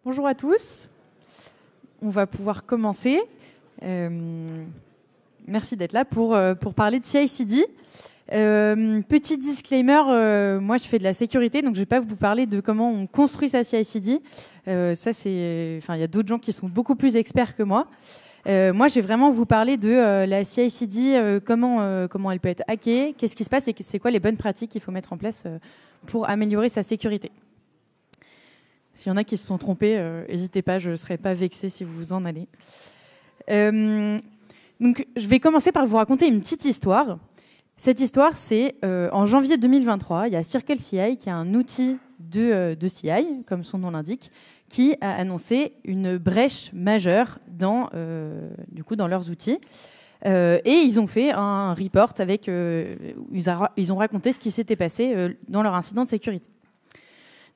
Bonjour à tous. On va pouvoir commencer. Merci d'être là pour parler de CI/CD. Petit disclaimer, moi je fais de la sécurité, donc je ne vais pas vous parler de comment on construit sa CI/CD. Il y a d'autres gens qui sont beaucoup plus experts que moi. Moi, je vais vraiment vous parler de la CI/CD, comment elle peut être hackée, qu'est-ce qui se passe et c'est quoi les bonnes pratiques qu'il faut mettre en place pour améliorer sa sécurité. S'il y en a qui se sont trompés, n'hésitez pas, je ne serai pas vexée si vous vous en allez. Donc, je vais commencer par vous raconter une petite histoire. Cette histoire, c'est en janvier 2023, il y a CircleCI, qui est un outil de CI, comme son nom l'indique, qui a annoncé une brèche majeure dans leurs outils. Et ils ont fait un report avec... ils ont raconté ce qui s'était passé dans leur incident de sécurité.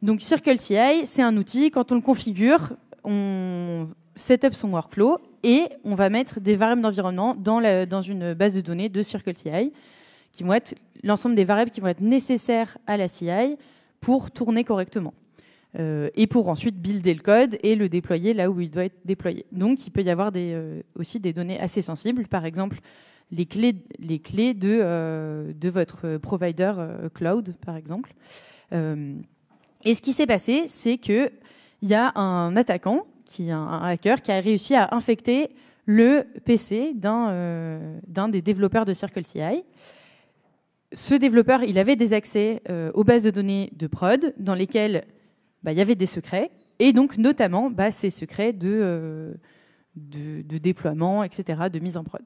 Donc CircleCI, c'est un outil, quand on le configure, on set up son workflow et on va mettre des variables d'environnement dans une base de données de CircleCI, qui vont être l'ensemble des variables qui vont être nécessaires à la CI pour tourner correctement. Et pour ensuite builder le code et le déployer là où il doit être déployé. Donc il peut y avoir aussi des données assez sensibles, par exemple les clés de votre provider cloud, par exemple. Et ce qui s'est passé, c'est qu'il y a un attaquant, un hacker, qui a réussi à infecter le PC d'un des développeurs de CircleCI. Ce développeur, il avait des accès aux bases de données de prod, dans lesquelles il y avait des secrets, et donc notamment ces secrets de déploiement, etc., de mise en prod.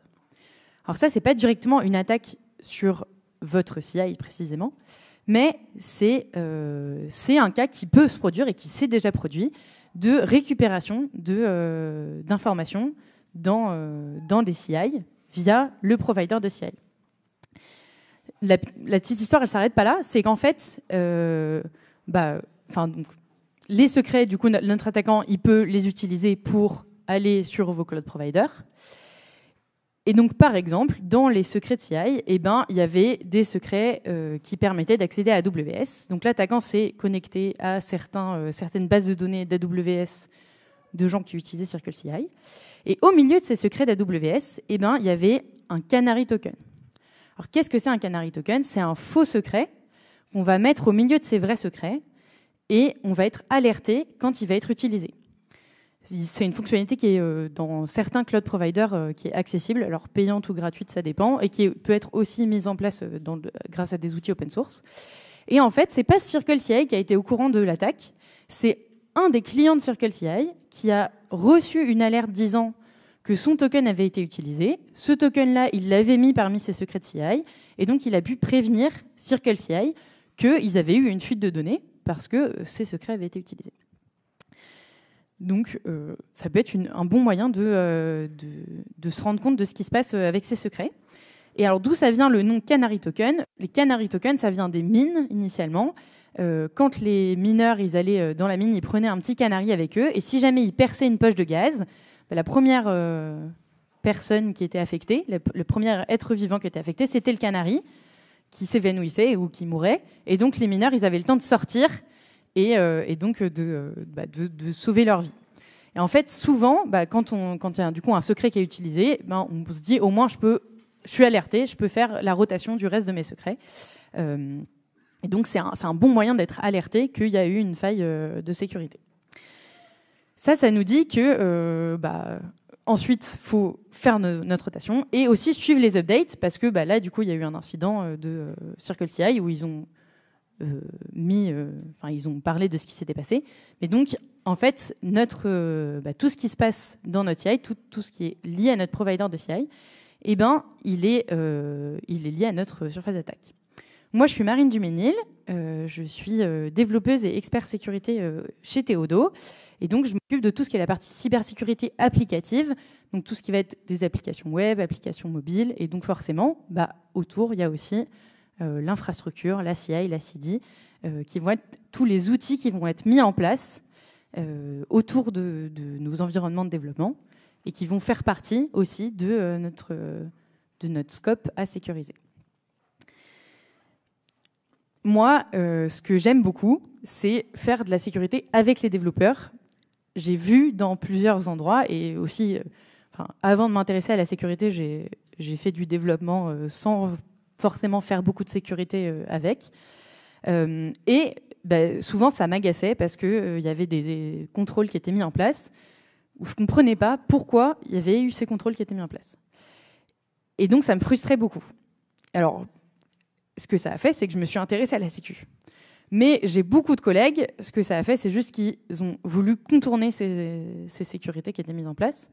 Alors ça, ce n'est pas directement une attaque sur votre CI précisément, mais c'est un cas qui peut se produire et qui s'est déjà produit de récupération d'informations dans des CI via le provider de CI. La petite histoire, elle ne s'arrête pas là, c'est qu'en fait, les secrets, du coup, notre attaquant, il peut les utiliser pour aller sur vos cloud providers. Et donc, par exemple, dans les secrets de CI, il y avait des secrets qui permettaient d'accéder à AWS. Donc, l'attaquant s'est connecté à certaines bases de données d'AWS de gens qui utilisaient CircleCI. Et au milieu de ces secrets d'AWS, il y avait un canary token. Alors, qu'est-ce que c'est un canary token? C'est un faux secret qu'on va mettre au milieu de ces vrais secrets et on va être alerté quand il va être utilisé. C'est une fonctionnalité qui est dans certains cloud providers qui est accessible, alors payante ou gratuite, ça dépend, et qui peut être aussi mise en place grâce à des outils open source. Et en fait, ce n'est pas CircleCI qui a été au courant de l'attaque, c'est un des clients de CircleCI qui a reçu une alerte disant que son token avait été utilisé. Ce token-là, il l'avait mis parmi ses secrets de CI, et donc il a pu prévenir CircleCI qu'ils avaient eu une fuite de données parce que ces secrets avaient été utilisés. Donc, ça peut être un bon moyen de se rendre compte de ce qui se passe avec ces secrets. Et alors, d'où ça vient le nom Canary Token? Les Canary Tokens, ça vient des mines, initialement. Quand les mineurs, ils allaient dans la mine, ils prenaient un petit canari avec eux, et si jamais ils perçaient une poche de gaz, la première personne qui était affectée, le premier être vivant qui était affecté, c'était le canari, qui s'évanouissait ou qui mourait. Et donc, les mineurs, ils avaient le temps de sortir et donc de sauver leur vie. Et en fait, souvent, quand il y a du coup un secret qui est utilisé, on se dit au moins je suis alerté, je peux faire la rotation du reste de mes secrets. Et donc c'est un bon moyen d'être alerté qu'il y a eu une faille de sécurité. Ça nous dit que ensuite, il faut faire notre rotation et aussi suivre les updates parce que là, du coup, il y a eu un incident de CircleCI où ils ont ils ont parlé de ce qui s'était passé. Mais donc, en fait, tout ce qui se passe dans notre CI, tout ce qui est lié à notre provider de CI, il est lié à notre surface d'attaque. Moi, je suis Marine Duménil, je suis développeuse et expert sécurité chez Théodo. Et donc, je m'occupe de tout ce qui est la partie cybersécurité applicative, donc tout ce qui va être des applications web, applications mobiles. Et donc, forcément, autour, il y a aussi l'infrastructure, la CI, la CD, qui vont être tous les outils qui vont être mis en place autour de nos environnements de développement et qui vont faire partie aussi de notre scope à sécuriser. Moi, ce que j'aime beaucoup, c'est faire de la sécurité avec les développeurs j'ai vu dans plusieurs endroits, et aussi, avant de m'intéresser à la sécurité, j'ai fait du développement sans forcément faire beaucoup de sécurité avec. Et souvent, ça m'agaçait parce qu'il y avait des contrôles qui étaient mis en place où je ne comprenais pas pourquoi il y avait eu ces contrôles qui étaient mis en place. Et donc, ça me frustrait beaucoup. Alors, ce que ça a fait, c'est que je me suis intéressée à la sécu. Mais j'ai beaucoup de collègues, ce que ça a fait, c'est juste qu'ils ont voulu contourner ces sécurités qui étaient mises en place.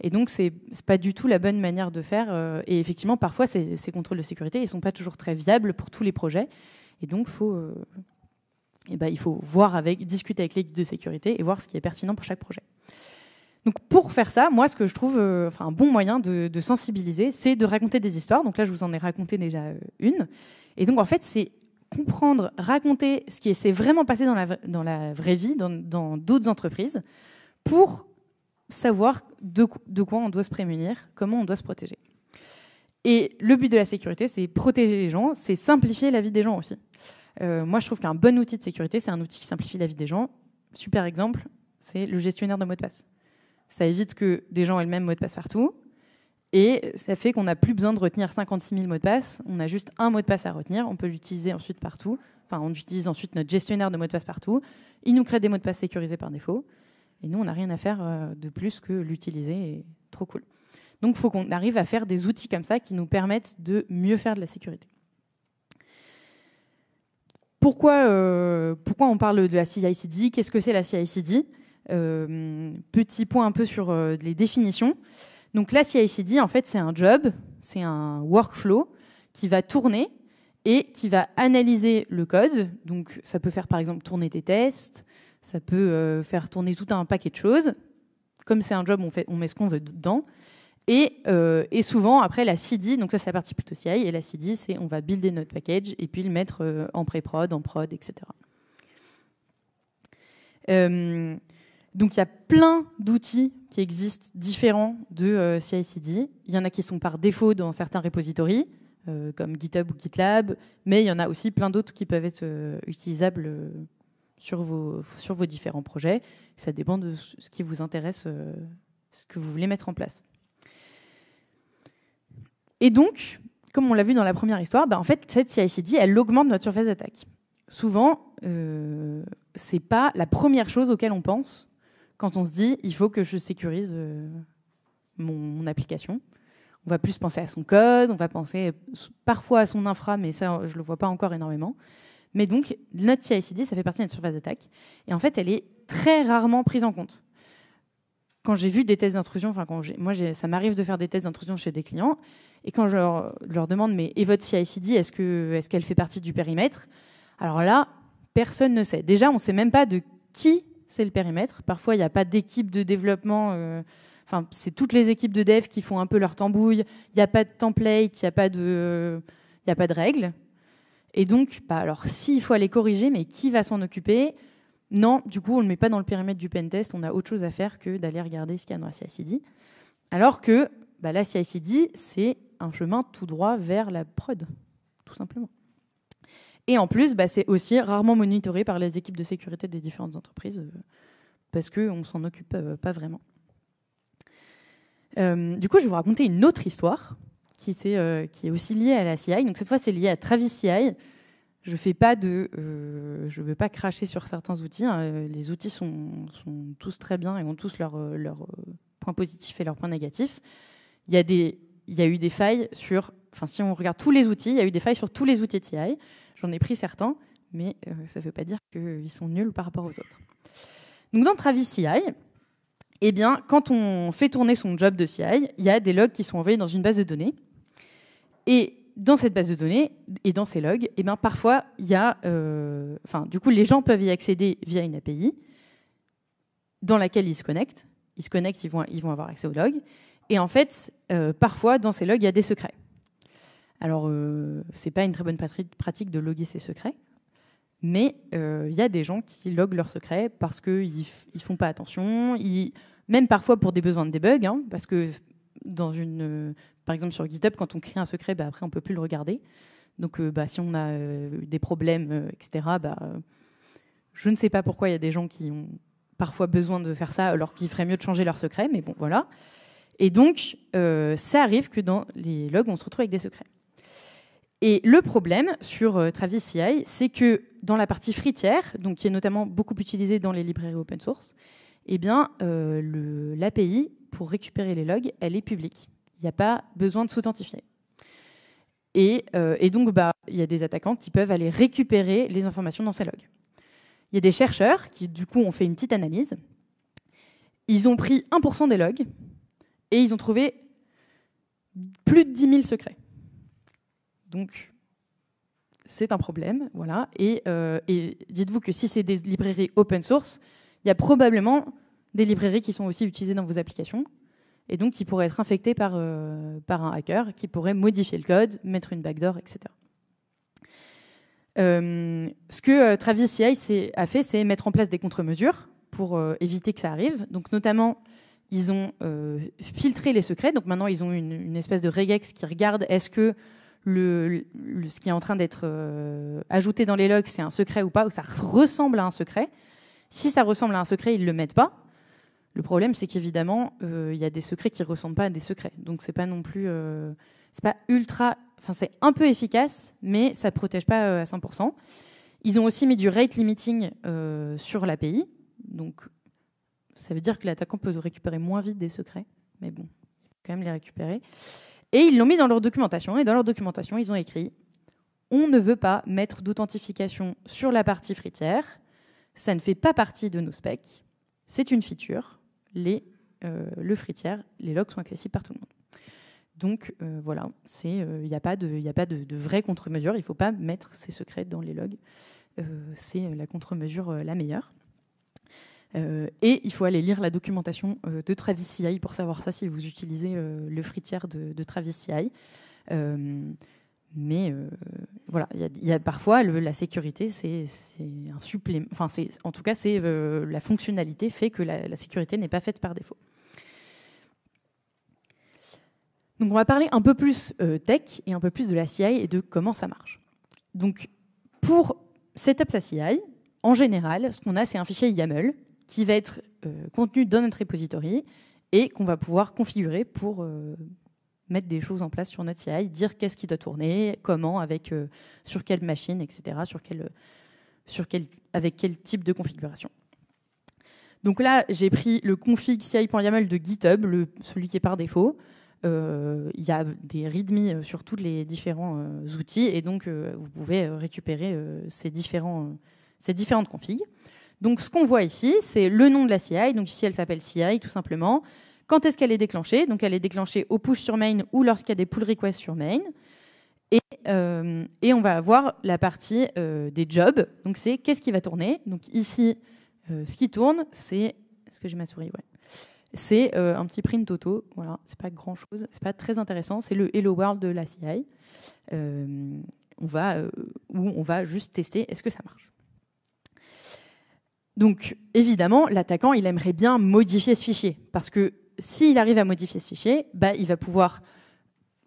Et donc, c'est pas du tout la bonne manière de faire. Et effectivement, parfois, ces contrôles de sécurité, ils sont pas toujours très viables pour tous les projets. Et donc, il faut discuter avec l'équipe de sécurité et voir ce qui est pertinent pour chaque projet. Donc, pour faire ça, moi, ce que je trouve un bon moyen de sensibiliser, c'est de raconter des histoires. Donc là, je vous en ai raconté déjà une. Et donc, en fait, c'est comprendre, raconter ce qui s'est vraiment passé dans la vraie vie, dans d'autres entreprises, pour savoir de quoi on doit se prémunir, comment on doit se protéger. Et le but de la sécurité, c'est protéger les gens, c'est simplifier la vie des gens aussi. Moi, je trouve qu'un bon outil de sécurité, c'est un outil qui simplifie la vie des gens. Super exemple, c'est le gestionnaire de mots de passe. Ça évite que des gens aient le même mot de passe partout. Et ça fait qu'on n'a plus besoin de retenir 56 000 mots de passe. On a juste un mot de passe à retenir. On peut l'utiliser ensuite partout. Enfin, on utilise ensuite notre gestionnaire de mots de passe partout. Il nous crée des mots de passe sécurisés par défaut. Et nous, on n'a rien à faire de plus que l'utiliser. Et trop cool. Donc, il faut qu'on arrive à faire des outils comme ça qui nous permettent de mieux faire de la sécurité. Pourquoi on parle de la CI/CD? Qu'est-ce que c'est la CI/CD? Petit point un peu sur les définitions. Donc la CI/CD, en fait, c'est un job, c'est un workflow qui va tourner et qui va analyser le code. Donc ça peut faire par exemple tourner des tests, ça peut faire tourner tout un paquet de choses. Comme c'est un job, on met ce qu'on veut dedans. Et souvent, après, la CD, donc ça c'est la partie plutôt CI, et la CD, c'est on va builder notre package et puis le mettre en pré-prod, en prod, etc. Donc il y a plein d'outils qui existent différents de CI/CD. Il y en a qui sont par défaut dans certains repositories, comme GitHub ou GitLab, mais il y en a aussi plein d'autres qui peuvent être utilisables sur vos différents projets. Ça dépend de ce qui vous intéresse, ce que vous voulez mettre en place. Et donc, comme on l'a vu dans la première histoire, en fait, cette CI/CD, elle augmente notre surface d'attaque. Souvent, c'est pas la première chose auquel on pense quand on se dit il faut que je sécurise mon application. On va plus penser à son code, on va penser parfois à son infra, mais ça, je ne le vois pas encore énormément. Mais donc, notre CI/CD, ça fait partie de notre surface d'attaque. Et en fait, elle est très rarement prise en compte. Quand j'ai vu des tests d'intrusion, ça m'arrive de faire des tests d'intrusion chez des clients, et quand je leur demande, mais et votre CI/CD, est-ce qu'elle fait partie du périmètre? Alors là, personne ne sait. Déjà, on ne sait même pas de qui c'est le périmètre. Parfois, il n'y a pas d'équipe de développement. C'est toutes les équipes de dev qui font un peu leur tambouille. Il n'y a pas de template, il n'y a pas de règles. Et donc, alors, s'il faut aller corriger, mais qui va s'en occuper? Non, du coup, on ne le met pas dans le périmètre du pentest. On a autre chose à faire que d'aller regarder ce qu'il y a dans la CI/CD. Alors que la CI/CD, c'est un chemin tout droit vers la prod, tout simplement. Et en plus, c'est aussi rarement monitoré par les équipes de sécurité des différentes entreprises parce qu'on ne s'en occupe pas vraiment. Du coup, je vais vous raconter une autre histoire qui est aussi liée à la CI. Donc cette fois, c'est lié à Travis CI. Je ne veux pas cracher sur certains outils. Hein. Les outils sont tous très bien et ont tous leurs points positifs et leurs points négatifs. Il y a eu des failles sur... si on regarde tous les outils, il y a eu des failles sur tous les outils de CI. J'en ai pris certains, mais ça ne veut pas dire qu'ils sont nuls par rapport aux autres. Donc dans Travis CI, quand on fait tourner son job de CI, il y a des logs qui sont envoyés dans une base de données. Et dans cette base de données et dans ces logs, parfois, il y a... du coup, les gens peuvent y accéder via une API dans laquelle ils se connectent. Ils se connectent, ils vont avoir accès aux logs. Et en fait, parfois, dans ces logs, il y a des secrets. Alors, ce n'est pas une très bonne pratique de loguer ses secrets, mais il y a des gens qui loguent leurs secrets parce qu'ils ne font pas attention, même parfois pour des besoins de debug, hein, parce que par exemple sur GitHub, quand on crée un secret, après on ne peut plus le regarder. Donc si on a des problèmes, etc., je ne sais pas pourquoi il y a des gens qui ont parfois besoin de faire ça alors qu'il ferait mieux de changer leur secret, mais bon, voilà. Et donc, ça arrive que dans les logs, on se retrouve avec des secrets. Et le problème sur Travis CI, c'est que dans la partie free tier, donc qui est notamment beaucoup utilisée dans les librairies open source, eh bien, l'API, pour récupérer les logs, elle est publique. Il n'y a pas besoin de s'authentifier. Et donc, il y a des attaquants qui peuvent aller récupérer les informations dans ces logs. Il y a des chercheurs qui, du coup, ont fait une petite analyse. Ils ont pris 1% des logs et ils ont trouvé plus de 10 000 secrets. Donc, c'est un problème, voilà. Et dites-vous que si c'est des librairies open source, il y a probablement des librairies qui sont aussi utilisées dans vos applications, et donc qui pourraient être infectées par un hacker, qui pourrait modifier le code, mettre une backdoor, etc. Ce que Travis CI a fait, c'est mettre en place des contre-mesures pour éviter que ça arrive. Donc, notamment, ils ont filtré les secrets. Donc, maintenant, ils ont une espèce de regex qui regarde est-ce que ce qui est en train d'être ajouté dans les logs, c'est un secret ou pas, ou ça ressemble à un secret. Si ça ressemble à un secret, ils ne le mettent pas. Le problème, c'est qu'évidemment, il y a des secrets qui ne ressemblent pas à des secrets. Donc, c'est pas non plus... c'est pas ultra... Enfin, c'est un peu efficace, mais ça ne protège pas à 100%. Ils ont aussi mis du rate limiting sur l'API. Donc, ça veut dire que l'attaquant peut récupérer moins vite des secrets. Mais bon, il faut quand même les récupérer. Et ils l'ont mis dans leur documentation. Et dans leur documentation, ils ont écrit « On ne veut pas mettre d'authentification sur la partie free tier. Ça ne fait pas partie de nos specs. C'est une feature. Le free tier, les logs sont accessibles par tout le monde. » Donc, voilà, il n'y a pas de vraie contre-mesure. Il ne faut pas mettre ces secrets dans les logs. C'est la contre-mesure la meilleure. Et il faut aller lire la documentation de Travis CI pour savoir ça si vous utilisez le free tier de Travis CI. Mais voilà, il y a parfois la sécurité, c'est un supplément. Enfin, en tout cas, la fonctionnalité fait que la sécurité n'est pas faite par défaut. Donc, on va parler un peu plus tech et un peu plus de la CI et de comment ça marche. Donc, pour setup sa CI, en général, ce qu'on a, c'est un fichier YAML qui va être contenu dans notre repository et qu'on va pouvoir configurer pour mettre des choses en place sur notre CI, dire qu'est-ce qui doit tourner, comment, sur quelle machine, etc., avec quel type de configuration. Donc là, j'ai pris le config ci.yaml de GitHub, celui qui est par défaut. Il y a des readme sur tous les différents outils, et donc vous pouvez récupérer ces différentes configs. Donc, ce qu'on voit ici, c'est le nom de la CI. Donc, ici, elle s'appelle CI, tout simplement. Quand est-ce qu'elle est déclenchée? Donc, elle est déclenchée au push sur main ou lorsqu'il y a des pull requests sur main. Et on va avoir la partie des jobs. Donc, c'est qu'est-ce qui va tourner. Donc, ici, ce qui tourne, c'est... Est-ce que j'ai ma souris? Ouais. C'est un petit print auto. Voilà, c'est pas grand-chose. C'est pas très intéressant. C'est le Hello World de la CI. Où on va juste tester est-ce que ça marche. Donc, évidemment, l'attaquant, il aimerait bien modifier ce fichier. Parce que s'il arrive à modifier ce fichier, il va pouvoir,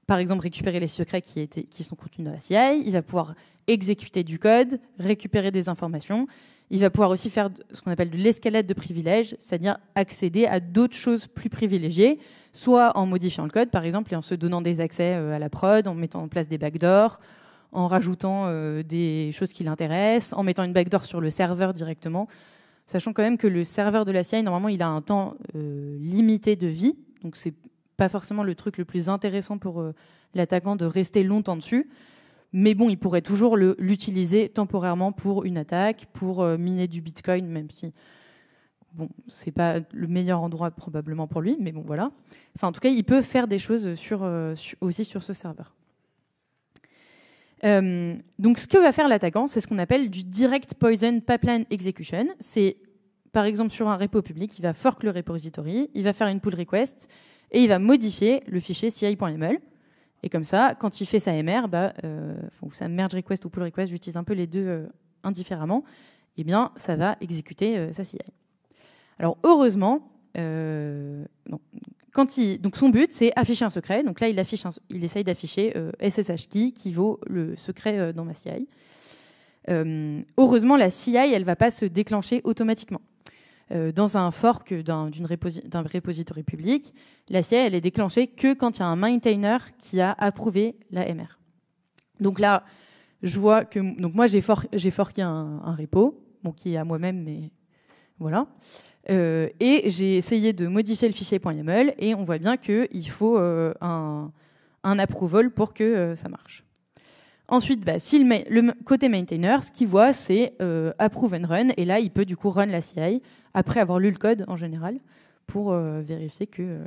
par exemple, récupérer les secrets qui sont contenus dans la CI. Il va pouvoir exécuter du code, récupérer des informations. Il va pouvoir aussi faire ce qu'on appelle de l'escalade de privilèges, c'est-à-dire accéder à d'autres choses plus privilégiées, soit en modifiant le code, par exemple, et en se donnant des accès à la prod, en mettant en place des backdoors, en rajoutant des choses qui l'intéressent, en mettant une backdoor sur le serveur directement. Sachant quand même que le serveur de la CI, normalement, il a un temps limité de vie. Donc, ce n'est pas forcément le truc le plus intéressant pour l'attaquant de rester longtemps dessus. Mais bon, il pourrait toujours l'utiliser temporairement pour une attaque, pour miner du Bitcoin, même si bon, ce n'est pas le meilleur endroit probablement pour lui. Mais bon, voilà. Enfin, en tout cas, il peut faire des choses aussi sur ce serveur. Donc, ce que va faire l'attaquant, c'est ce qu'on appelle du Direct Poison Pipeline Execution. C'est, par exemple, sur un repo public, il va fork le repository, il va faire une pull request et il va modifier le fichier ci.yaml. Et comme ça, quand il fait sa MR, ou sa merge request ou pull request, j'utilise un peu les deux indifféremment, eh bien, ça va exécuter sa CI. Alors, heureusement, donc son but, c'est afficher un secret. Donc là, il essaye d'afficher SSH key qui vaut le secret dans ma CI. Heureusement, la CI, elle ne va pas se déclencher automatiquement. dans un fork d'un repository public, la CI elle est déclenchée que quand il y a un maintainer qui a approuvé la MR. Donc là, je vois que moi j'ai forké un repo, bon, qui est à moi-même, mais voilà. Et j'ai essayé de modifier le fichier .yaml et on voit bien qu'il faut un approval pour que ça marche. Ensuite, si le côté maintainer, ce qu'il voit, c'est approve and run, et là, il peut du coup run la CI après avoir lu le code en général pour vérifier qu'il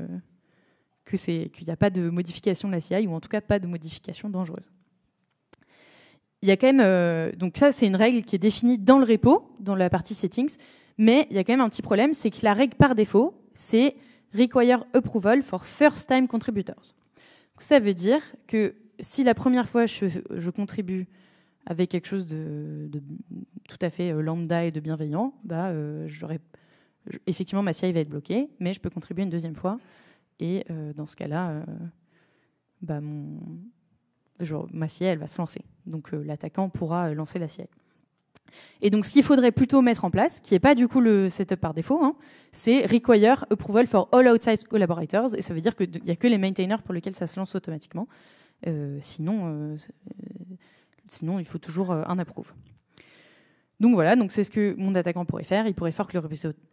n'y a pas de modification de la CI, ou en tout cas pas de modification dangereuse. Il y a quand même, donc ça, c'est une règle qui est définie dans le repo, dans la partie settings, mais il y a quand même un petit problème, c'est que la règle par défaut, c'est require approval for first time contributors. Donc, ça veut dire que si la première fois je contribue avec quelque chose de tout à fait lambda et de bienveillant, effectivement ma CI va être bloquée, mais je peux contribuer une deuxième fois. Et dans ce cas-là, ma CI elle va se lancer. Donc l'attaquant pourra lancer la CI. Et donc ce qu'il faudrait plutôt mettre en place, qui n'est pas du coup le setup par défaut, c'est require approval for all outside collaborators. Et ça veut dire qu'il n'y a que les maintainers pour lesquels ça se lance automatiquement. Sinon, il faut toujours un approve. Donc voilà, donc c'est ce que mon attaquant pourrait faire. Il pourrait fork le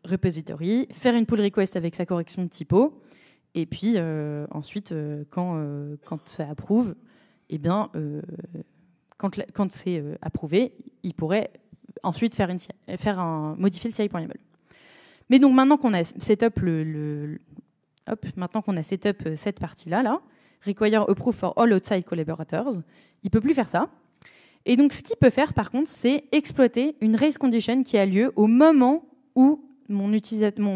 repository, faire une pull request avec sa correction de typo, et puis ensuite, quand ça approuve, quand c'est approuvé, il pourrait ensuite modifier le CI.yaml. Mais donc maintenant qu'on a setup cette partie-là, require approve for all outside collaborators, il ne peut plus faire ça. Et donc, ce qu'il peut faire, par contre, c'est exploiter une race condition qui a lieu au moment où mon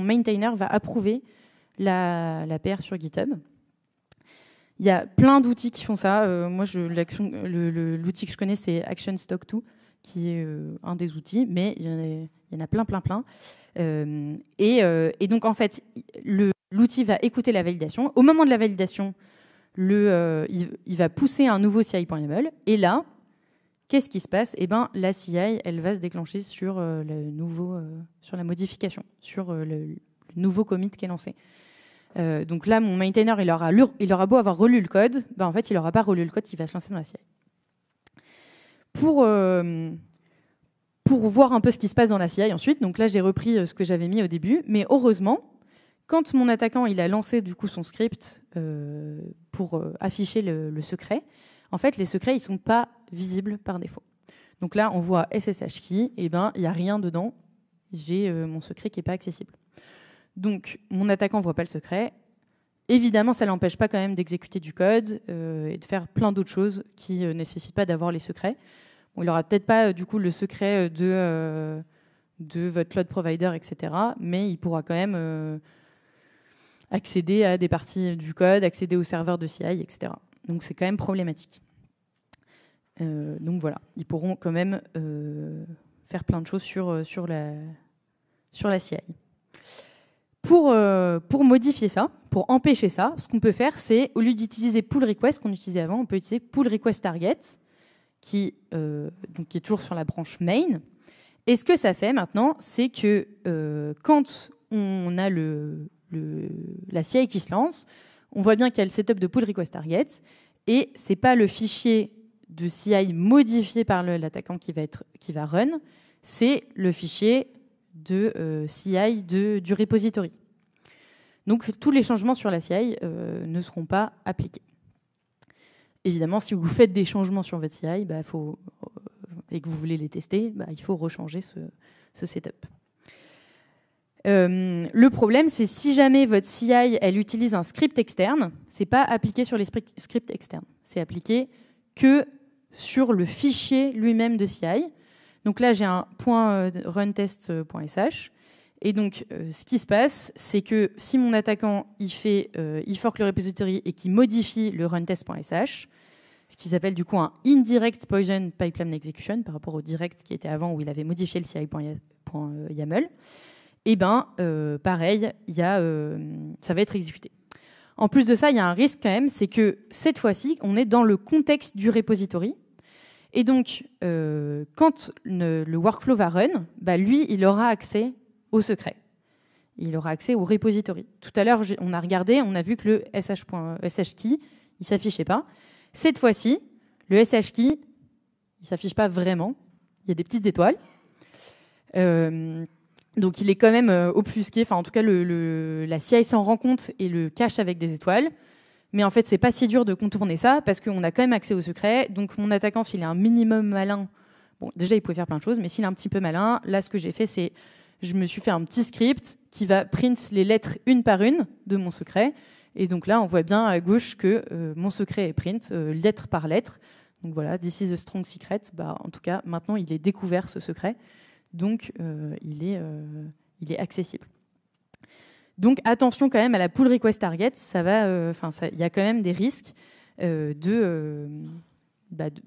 maintainer va approuver la PR sur GitHub. Il y a plein d'outils qui font ça. Moi, l'outil que je connais, c'est ActionStock2, qui est un des outils, mais il y en a plein. Et donc, en fait, l'outil va écouter la validation. Au moment de la validation, il va pousser un nouveau CI.yaml, et là, qu'est-ce qui se passe ? La CI, elle va se déclencher sur sur la modification, sur le nouveau commit qui est lancé. Donc là, mon maintainer, il aura beau avoir relu le code, en fait, il n'aura pas relu le code qui va se lancer dans la CI. Pour voir un peu ce qui se passe dans la CI ensuite, donc là, j'ai repris ce que j'avais mis au début, mais heureusement, quand mon attaquant il a lancé du coup son script pour afficher le secret, en fait, les secrets, ils ne sont pas visibles par défaut. Donc là, on voit SSH key, et il n'y a rien dedans. J'ai mon secret qui n'est pas accessible. Donc, mon attaquant ne voit pas le secret. Évidemment, ça ne l'empêche pas quand même d'exécuter du code et de faire plein d'autres choses qui ne nécessitent pas d'avoir les secrets. Bon, il n'aura peut-être pas du coup le secret de votre cloud provider, etc. Mais il pourra quand même accéder à des parties du code, accéder au serveur de CI, etc. Donc c'est quand même problématique. Donc voilà, ils pourront quand même faire plein de choses sur la CI. Pour modifier ça, pour empêcher ça, ce qu'on peut faire, c'est, au lieu d'utiliser pull request qu'on utilisait avant, on peut utiliser pull request target, qui est toujours sur la branche main. Et ce que ça fait maintenant, c'est que quand on a la CI qui se lance, on voit bien qu'il y a le setup de pull request target, et c'est pas le fichier de CI modifié par l'attaquant qui va run, c'est le fichier de CI du repository. Donc tous les changements sur la CI ne seront pas appliqués. Évidemment, si vous faites des changements sur votre CI et que vous voulez les tester, il faut rechanger ce setup. Le problème, c'est si jamais votre CI elle utilise un script externe, c'est pas appliqué sur les scripts externes. C'est appliqué que sur le fichier lui-même de CI. Donc là, j'ai un .runtest.sh. Et donc, ce qui se passe, c'est que si mon attaquant il fork le repository et qu'il modifie le runtest.sh, ce qui s'appelle du coup un indirect poison pipeline execution par rapport au direct qui était avant où il avait modifié le CI.yaml, pareil, ça va être exécuté. En plus de ça, il y a un risque quand même, c'est que cette fois-ci, on est dans le contexte du repository. Et donc, quand le workflow va run, lui, il aura accès au secret. il aura accès au repository. Tout à l'heure, on a regardé, on a vu que le sh.sh key, il s'affichait pas. Cette fois-ci, le sh key, il s'affiche pas vraiment. Il y a des petites étoiles. Donc il est quand même obfusqué. Enfin, en tout cas, la CI s'en rend compte et le cache avec des étoiles. Mais en fait, c'est pas si dur de contourner ça parce qu'on a quand même accès au secret. Donc mon attaquant, s'il est un minimum malin, bon, déjà il pouvait faire plein de choses, mais s'il est un petit peu malin, là ce que j'ai fait, c'est je me suis fait un petit script qui va print les lettres une par une de mon secret. Et donc là, on voit bien à gauche que mon secret est print lettre par lettre. Donc voilà, this is a strong secret. Bah, en tout cas, maintenant, il est découvert ce secret. Donc il est accessible. Donc attention quand même à la pull request target, il y a quand même des risques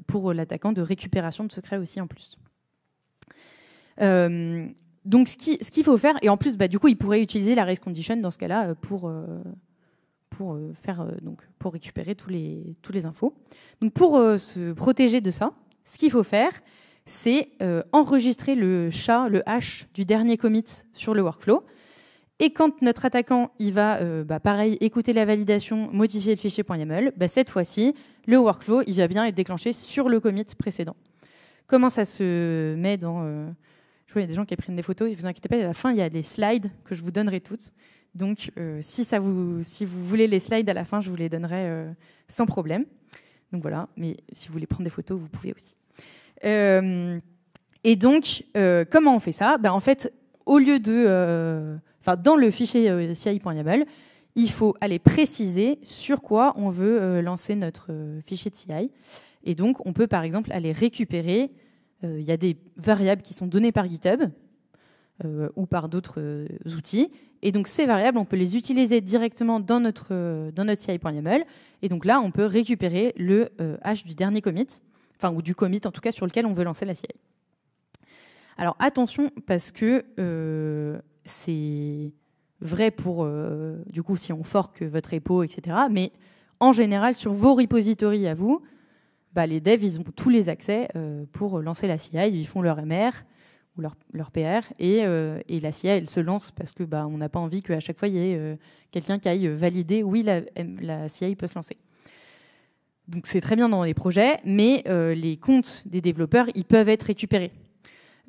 pour l'attaquant de récupération de secrets aussi en plus. Donc ce qu'il faut faire, et en plus du coup il pourrait utiliser la race condition dans ce cas-là pour récupérer tous les infos. Donc pour se protéger de ça, ce qu'il faut faire, c'est enregistrer le hash du dernier commit sur le workflow. Et quand notre attaquant il va, pareil, écouter la validation, modifier le fichier .yaml, cette fois-ci, le workflow il va bien être déclenché sur le commit précédent. Comment ça se met dans... je vois, il y a des gens qui prennent des photos, ne vous inquiétez pas, à la fin, il y a des slides que je vous donnerai toutes. Donc, si vous voulez les slides à la fin, je vous les donnerai sans problème. Donc voilà, mais si vous voulez prendre des photos, vous pouvez aussi. Et donc, comment on fait ça ? En fait, au lieu de... dans le fichier ci.yaml, il faut aller préciser sur quoi on veut lancer notre fichier de CI. Et donc, on peut par exemple aller récupérer, il y a des variables qui sont données par GitHub ou par d'autres outils. Et donc, ces variables, on peut les utiliser directement dans notre CI.yaml. Et donc là, on peut récupérer le hash du dernier commit, ou du commit en tout cas sur lequel on veut lancer la CI. Alors attention, parce que c'est vrai pour, du coup, si on fork votre repo, etc. Mais en général, sur vos repositories à vous, les devs, ils ont tous les accès pour lancer la CI. Ils font leur MR ou leur PR et la CI, elle se lance parce que on n'a pas envie qu'à chaque fois, il y ait quelqu'un qui aille valider, oui, la CI peut se lancer. Donc c'est très bien dans les projets, mais les comptes des développeurs, ils peuvent être récupérés.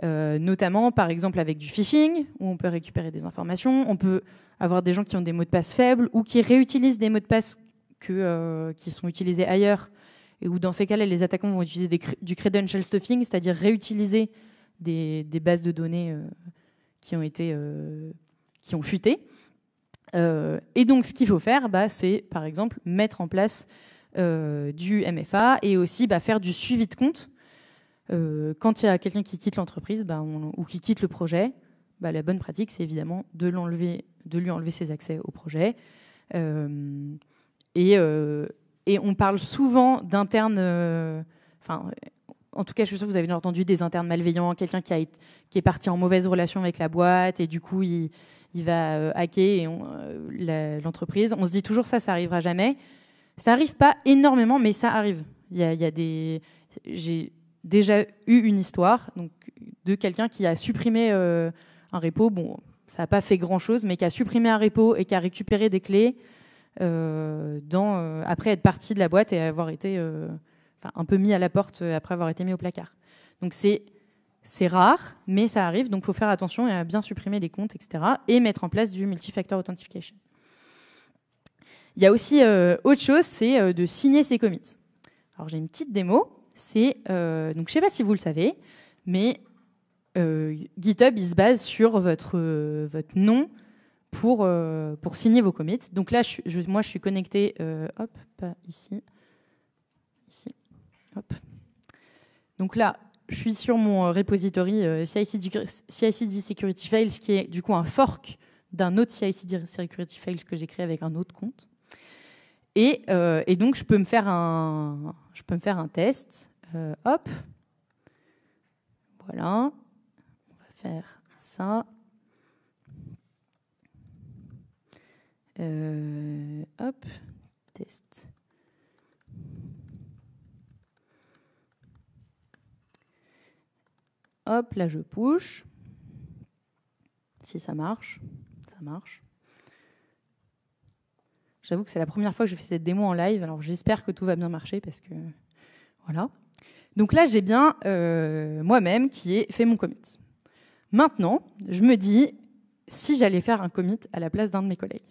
Notamment, par exemple, avec du phishing, où on peut récupérer des informations. On peut avoir des gens qui ont des mots de passe faibles ou qui réutilisent des mots de passe qui sont utilisés ailleurs. Et où, dans ces cas-là, les attaquants vont utiliser du credential stuffing, c'est-à-dire réutiliser des bases de données qui ont fuité. Et donc, ce qu'il faut faire, c'est, par exemple, mettre en place du MFA et aussi faire du suivi de compte. Quand il y a quelqu'un qui quitte l'entreprise ou qui quitte le projet, la bonne pratique, c'est évidemment de lui enlever ses accès au projet. Et on parle souvent d'internes, en tout cas, je suis sûre que vous avez entendu des internes malveillants, quelqu'un qui est parti en mauvaise relation avec la boîte et du coup, il va hacker l'entreprise. On se dit toujours ça n'arrivera jamais. Ça n'arrive pas énormément, mais ça arrive. J'ai déjà eu une histoire de quelqu'un qui a supprimé un repo. Bon, ça n'a pas fait grand-chose, mais qui a supprimé un repo et qui a récupéré des clés après être parti de la boîte et avoir été un peu mis à la porte après avoir été mis au placard. Donc c'est rare, mais ça arrive. Donc il faut faire attention et à bien supprimer les comptes, etc. et mettre en place du multi-factor authentication. Il y a aussi autre chose, c'est de signer ses commits. Alors j'ai une petite démo. Donc je ne sais pas si vous le savez, mais GitHub il se base sur votre nom pour signer vos commits. Donc là, moi je suis connecté, pas ici, hop. Donc là, je suis sur mon repository CI/CD Security Files, qui est du coup un fork d'un autre CI/CD Security Files que j'ai créé avec un autre compte. Et donc, je peux me faire un test. Hop. Voilà. On va faire ça. Hop. Test. Hop, là, je push. Si ça marche. Ça ça marche. J'avoue que c'est la première fois que je fais cette démo en live, alors j'espère que tout va bien marcher parce que voilà. Donc là, j'ai bien moi-même qui ai fait mon commit. Maintenant, je me dis si j'allais faire un commit à la place d'un de mes collègues.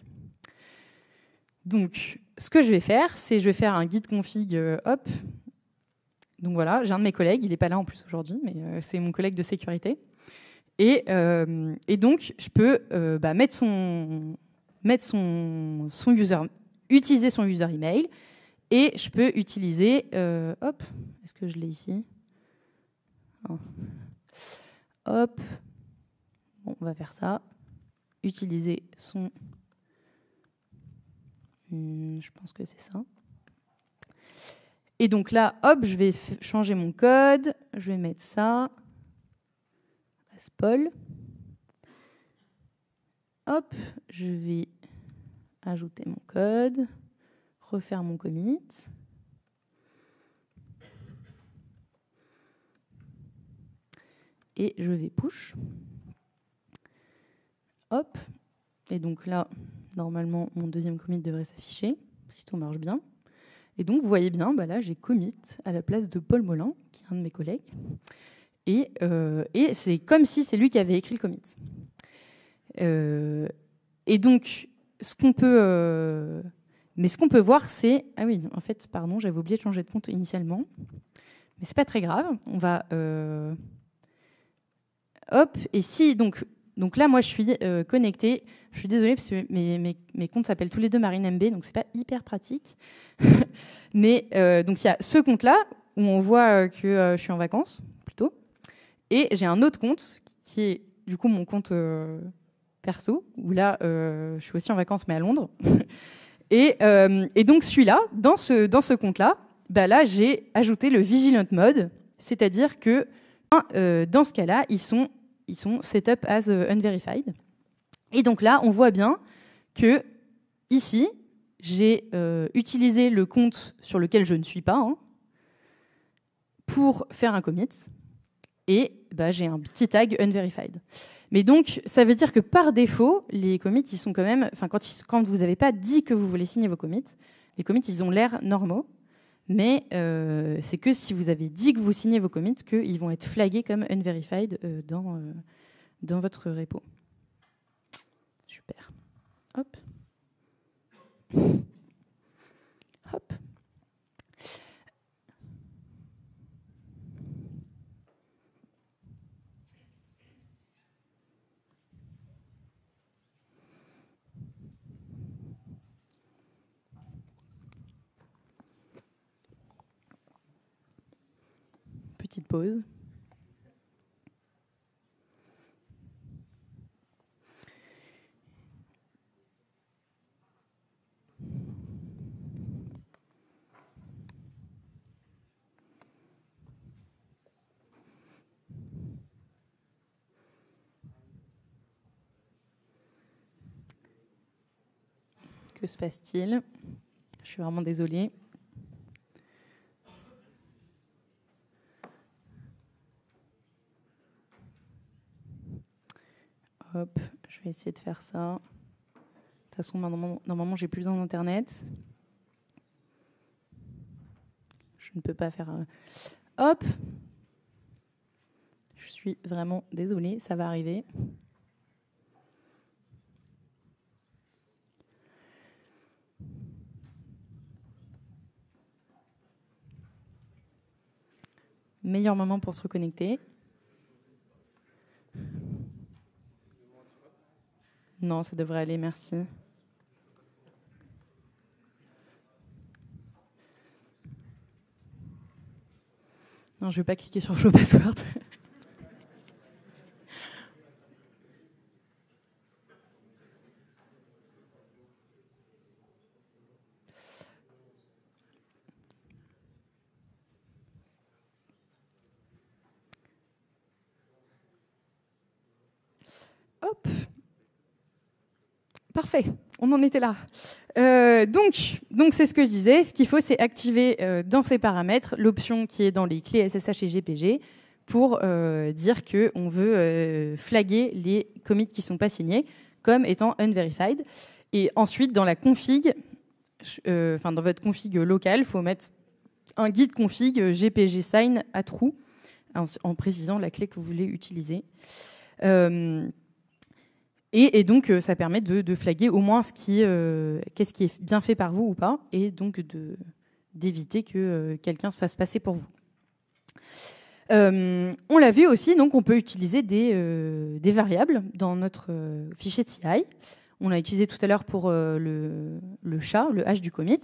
Donc, ce que je vais faire, c'est je vais faire un git config hop. Donc voilà, j'ai un de mes collègues, il n'est pas là en plus aujourd'hui, mais c'est mon collègue de sécurité. Et donc, je peux utiliser son user email, et je peux utiliser, hop, est-ce que je l'ai ici? Oh. Hop, bon, on va faire ça. Utiliser son, je pense que c'est ça. Et donc là, hop, je vais changer mon code, je vais mettre ça, Paul. Hop, je vais ajouter mon code, refaire mon commit. Et je vais push. Hop. Et donc là, normalement, mon deuxième commit devrait s'afficher, si tout marche bien. Et donc, vous voyez bien, là, j'ai commit à la place de Paul Molin, qui est un de mes collègues. Et c'est comme si c'est lui qui avait écrit le commit. Et donc, ce qu'on peut voir, c'est... Ah oui, en fait, pardon, j'avais oublié de changer de compte initialement. Mais c'est pas très grave. On va... Hop, et si... Donc là, moi, je suis connectée. Je suis désolée, parce que mes comptes s'appellent tous les deux MarineMB, donc c'est pas hyper pratique. Mais donc, il y a ce compte-là, où on voit que je suis en vacances, plutôt. Et j'ai un autre compte, qui est du coup mon compte perso, où là, je suis aussi en vacances, mais à Londres. Et donc, celui-là, dans ce compte-là, là, j'ai ajouté le Vigilant Mode, c'est-à-dire que dans ce cas-là, ils sont set up as unverified. Et donc là, on voit bien que ici, j'ai utilisé le compte sur lequel je ne suis pas pour faire un commit. Et j'ai un petit tag unverified. Mais donc, ça veut dire que par défaut, les commits, ils sont quand même... Enfin, quand vous n'avez pas dit que vous voulez signer vos commits, les commits, ils ont l'air normaux. Mais c'est que si vous avez dit que vous signez vos commits, qu'ils vont être flagués comme unverified dans votre repo. Super. Hop. Hop. Petite pause. Que se passe-t-il? Je suis vraiment désolée. Hop, je vais essayer de faire ça. De toute façon, normalement, j'ai plus besoin d'Internet. Je ne peux pas faire... Hop! Je suis vraiment désolée, ça va arriver. Meilleur moment pour se reconnecter. Non, ça devrait aller, merci. Non, je ne vais pas cliquer sur Show Password. Hop. Parfait, on en était là. Donc c'est ce que je disais. Ce qu'il faut, c'est activer dans ces paramètres l'option qui est dans les clés SSH et GPG pour dire qu'on veut flaguer les commits qui ne sont pas signés. comme étant unverified. Et ensuite, dans la config, dans votre config locale, il faut mettre un guide config GPG sign à true en précisant la clé que vous voulez utiliser. Et donc, ça permet de flaguer au moins qu'est-ce qui est bien fait par vous ou pas, et donc d'éviter que quelqu'un se fasse passer pour vous. On l'a vu aussi, donc on peut utiliser des variables dans notre fichier de CI. On l'a utilisé tout à l'heure pour le SHA, le hash du commit.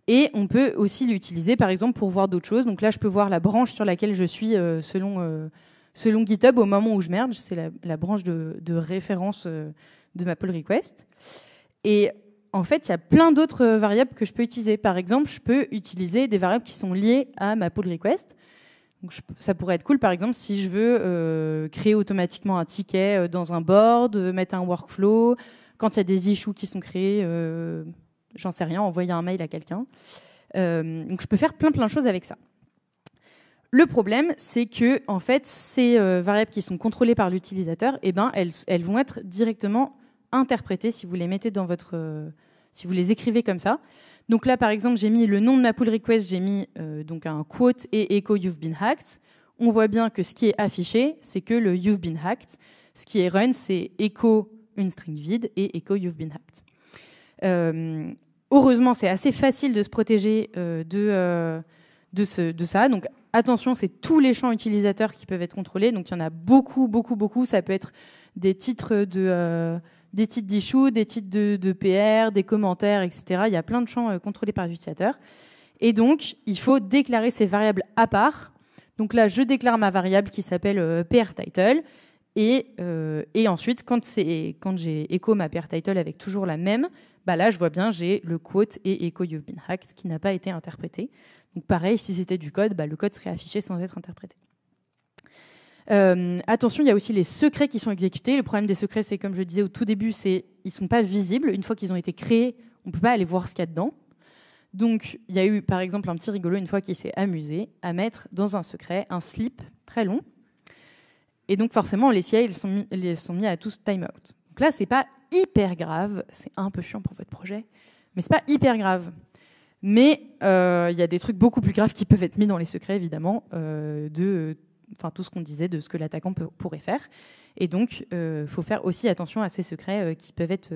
Et on peut aussi l'utiliser, par exemple, pour voir d'autres choses. Donc là, je peux voir la branche sur laquelle je suis selon GitHub au moment où je merge. C'est la branche de référence de ma pull request. Et en fait, il y a plein d'autres variables que je peux utiliser. Par exemple, je peux utiliser des variables qui sont liées à ma pull request. Donc, ça pourrait être cool, par exemple, si je veux créer automatiquement un ticket dans un board, mettre un workflow, quand il y a des issues qui sont créés, j'en sais rien, envoyer un mail à quelqu'un. Donc, je peux faire plein de choses avec ça. Le problème, c'est que en fait, ces variables qui sont contrôlées par l'utilisateur, elles vont être directement interprétées si vous les mettez dans si vous les écrivez comme ça. Donc là, par exemple, j'ai mis le nom de ma pull request, j'ai mis donc un quote et echo you've been hacked. On voit bien que ce qui est affiché, c'est que le you've been hacked. Ce qui est run, c'est echo une string vide et echo you've been hacked. Heureusement, c'est assez facile de se protéger de ça. Donc attention, c'est tous les champs utilisateurs qui peuvent être contrôlés. Donc il y en a beaucoup. Ça peut être des titres d'issue, des titres de PR, des commentaires, etc. Il y a plein de champs contrôlés par l'utilisateur. Et donc, il faut déclarer ces variables à part. Donc là, je déclare ma variable qui s'appelle PRTitle. Et ensuite, quand j'ai echo ma PRTitle avec toujours la même, là, je vois bien, j'ai le quote et echo you've been hacked qui n'a pas été interprété. Donc pareil, si c'était du code, le code serait affiché sans être interprété. Attention, il y a aussi les secrets qui sont exécutés. Le problème des secrets, c'est comme je disais au tout début, ils ne sont pas visibles. Une fois qu'ils ont été créés, on ne peut pas aller voir ce qu'il y a dedans. Donc, il y a eu, par exemple, un petit rigolo une fois qui s'est amusé à mettre dans un secret un slip très long. Et donc, forcément, les CI ils sont mis à tous timeout. Donc là, ce n'est pas hyper grave. C'est un peu chiant pour votre projet, mais ce n'est pas hyper grave. Mais il y a des trucs beaucoup plus graves qui peuvent être mis dans les secrets, évidemment, tout ce qu'on disait de ce que l'attaquant pourrait faire. Et donc, faut faire aussi attention à ces secrets qui peuvent être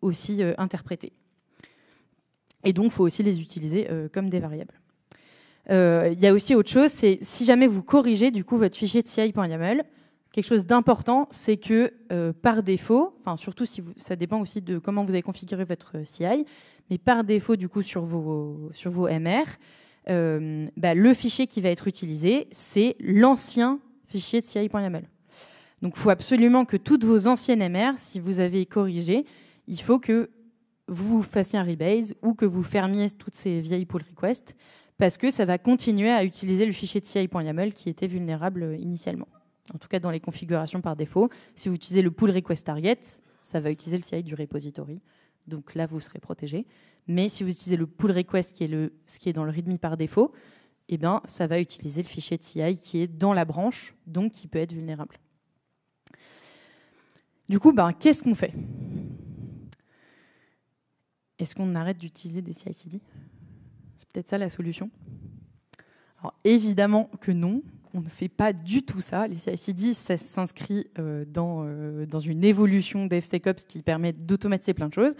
aussi interprétés. Et donc, il faut aussi les utiliser comme des variables. Il y a aussi autre chose, c'est si jamais vous corrigez du coup votre fichier de CI.yaml, quelque chose d'important, c'est que par défaut, surtout si ça dépend aussi de comment vous avez configuré votre CI, mais par défaut du coup sur vos MR, le fichier qui va être utilisé, c'est l'ancien fichier de CI.yaml. Donc il faut absolument que toutes vos anciennes MR, si vous avez corrigé, il faut que vous fassiez un rebase ou que vous fermiez toutes ces vieilles pull requests, parce que ça va continuer à utiliser le fichier de CI.yaml qui était vulnérable initialement. En tout cas, dans les configurations par défaut, si vous utilisez le pull request target, ça va utiliser le CI du repository. Donc là, vous serez protégé. Mais si vous utilisez le pull request, qui est ce qui est dans le README par défaut, ça va utiliser le fichier de CI qui est dans la branche, donc qui peut être vulnérable. Du coup, qu'est-ce qu'on fait? Est-ce qu'on arrête d'utiliser des CI/CD? C'est peut-être ça la solution. Alors, évidemment que non. On ne fait pas du tout ça. Les CI/CD, ça s'inscrit dans une évolution DevSecOps qui permet d'automatiser plein de choses.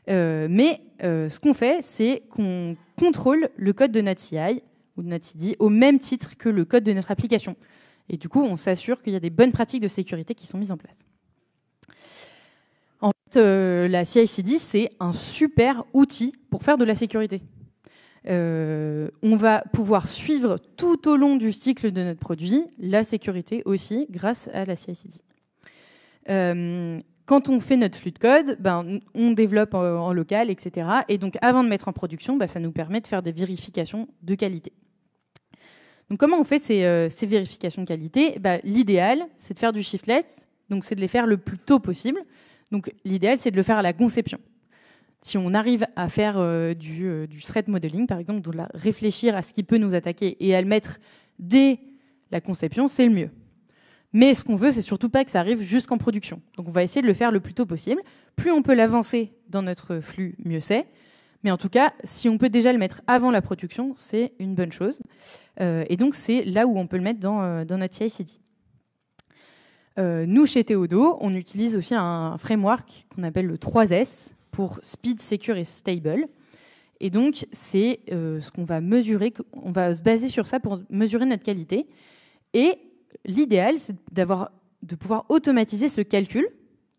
Mais ce qu'on fait, c'est qu'on contrôle le code de notre CI ou de notre CD au même titre que le code de notre application. Et du coup, on s'assure qu'il y a des bonnes pratiques de sécurité qui sont mises en place. En fait, la CI/CD, c'est un super outil pour faire de la sécurité. On va pouvoir suivre tout au long du cycle de notre produit la sécurité aussi grâce à la CI/CD. Quand on fait notre flux de code, on développe en local, etc. Et donc, avant de mettre en production, ça nous permet de faire des vérifications de qualité. Donc, comment on fait ces vérifications de qualité? L'idéal, c'est de faire du shiftless, donc c'est de les faire le plus tôt possible. Donc, l'idéal, c'est de le faire à la conception. Si on arrive à faire du threat modeling, par exemple, de réfléchir à ce qui peut nous attaquer et à le mettre dès la conception, c'est le mieux. Mais ce qu'on veut, c'est surtout pas que ça arrive jusqu'en production. Donc on va essayer de le faire le plus tôt possible. Plus on peut l'avancer dans notre flux, mieux c'est. Mais en tout cas, si on peut déjà le mettre avant la production, c'est une bonne chose. Et donc c'est là où on peut le mettre dans notre CI/CD. Nous, chez Theodo, on utilise aussi un framework qu'on appelle le 3S pour Speed, Secure et Stable. Et donc, c'est ce qu'on va mesurer. On va se baser sur ça pour mesurer notre qualité. Et l'idéal, c'est de pouvoir automatiser ce calcul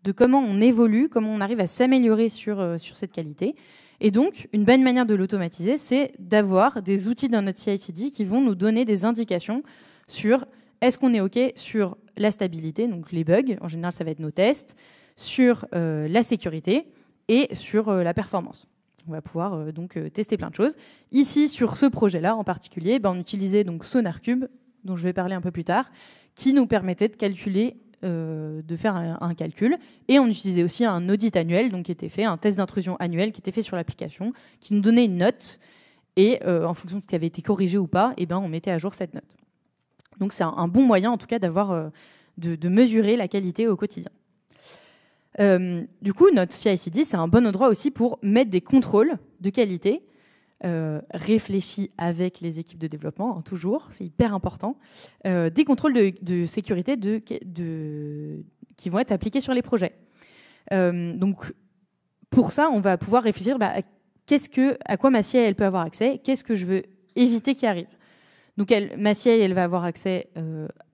de comment on évolue, comment on arrive à s'améliorer sur cette qualité. Et donc, une bonne manière de l'automatiser, c'est d'avoir des outils dans notre CI/CD qui vont nous donner des indications sur est-ce qu'on est OK sur la stabilité, donc les bugs, en général ça va être nos tests, sur la sécurité et sur la performance. On va pouvoir tester plein de choses. Ici, sur ce projet-là en particulier, on utilisait donc SonarCube, dont je vais parler un peu plus tard, qui nous permettait de calculer, de faire un calcul. Et on utilisait aussi un audit annuel, donc qui était fait, un test d'intrusion annuel qui était fait sur l'application, qui nous donnait une note. Et en fonction de ce qui avait été corrigé ou pas, on mettait à jour cette note. Donc c'est un bon moyen, en tout cas, de mesurer la qualité au quotidien. Du coup, notre CI/CD, c'est un bon endroit aussi pour mettre des contrôles de qualité réfléchis avec les équipes de développement, hein, toujours, c'est hyper important. Des contrôles de sécurité qui vont être appliqués sur les projets. Donc, pour ça, on va pouvoir réfléchir à quoi ma CI elle peut avoir accès, qu'est-ce que je veux éviter qui arrive. Donc, ma CI, elle va avoir accès